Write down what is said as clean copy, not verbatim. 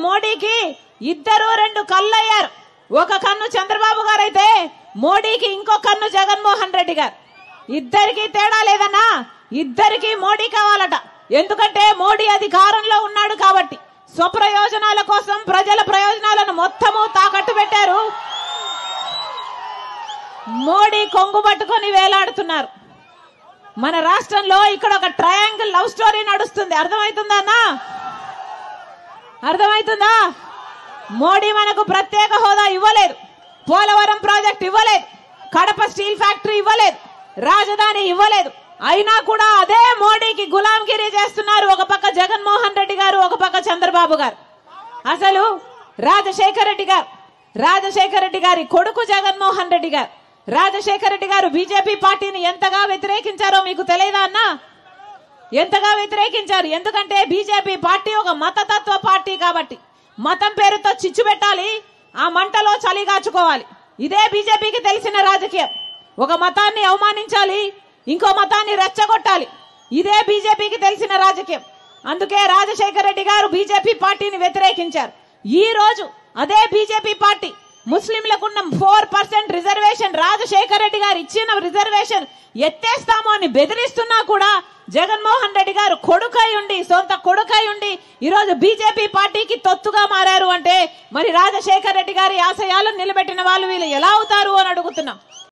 మోడీకి ఇద్దరు రెండు కళ్ళయ్యారు. ఒక కన్ను చంద్రబాబు గారు అయితే మోడీకి ఇంకో కన్ను జగన్మోహన్ రెడ్డి గారు. ఇద్దరికి తేడా లేదన్నా, ఇద్దరికి మోడీ కావాలట. ఎందుకంటే మోడీ అధికారంలో ఉన్నాడు కాబట్టి స్వప్రయోజనాల కోసం ప్రజల ప్రయోజనాలను మొత్తము తాకట్టు పెట్టారు. మోడీ కొంగు పట్టుకొని వేలాడుతున్నారు. మన రాష్ట్రంలో ఇక్కడ ఒక ట్రయాంగిల్ లవ్ స్టోరీ నడుస్తుంది. అర్థమవుతుందా అన్నా? అర్థమవుతుందా? మోడీ మనకు ప్రత్యేక హోదా ఇవ్వలేదు, పోలవరం ప్రాజెక్ట్ ఇవ్వలేదు, కడప స్టీల్ ఫ్యాక్టరీ ఇవ్వలేదు, రాజధాని ఇవ్వలేదు. అయినా కూడా అదే మోడీకి గులాంగిరి చేస్తున్నారు. ఒక పక్క జగన్మోహన్ రెడ్డి గారు, ఒక పక్క చంద్రబాబు గారు. అసలు రాజశేఖర రెడ్డి గారి కొడుకు జగన్మోహన్ రెడ్డి గారు, రాజశేఖర రెడ్డి గారు బీజేపీ పార్టీని ఎంతగా వ్యతిరేకించారో మీకు తెలియదా అన్నా? ఎంతగా వ్యతిరేకించారు? ఎందుకంటే బీజేపీ పార్టీ ఒక మతతత్వ పార్టీ కాబట్టి మతం పేరుతో చిచ్చు పెట్టాలి, ఆ మంటలో చలిగాచుకోవాలి. ఇదే బీజేపీకి తెలిసిన రాజకీయం. ఒక మతాన్ని అవమానించాలి, ఇంకో మతాన్ని రెచ్చగొట్టాలి. ఇదే బీజేపీకి తెలిసిన రాజకీయం. అందుకే రాజశేఖర రెడ్డి గారు బీజేపీ పార్టీని వ్యతిరేకించారు. ఈ రోజు అదే బీజేపీ పార్టీ ముస్లింలకున్న 4% రిజర్వేషన్, రాజశేఖర రెడ్డి గారు ఇచ్చిన రిజర్వేషన్ ఎత్తేస్తాము అని బెదిరిస్తున్నా కూడా జగన్మోహన్ రెడ్డి గారు కొడుకై ఉండి, సొంత కొడుకై ఉండి ఈరోజు బీజేపీ పార్టీకి తొత్తుగా మారారు అంటే మరి రాజశేఖర రెడ్డి గారి ఆశయాలను నిలబెట్టిన వాళ్ళు వీళ్ళు ఎలా అవుతారు అని అడుగుతున్నాం.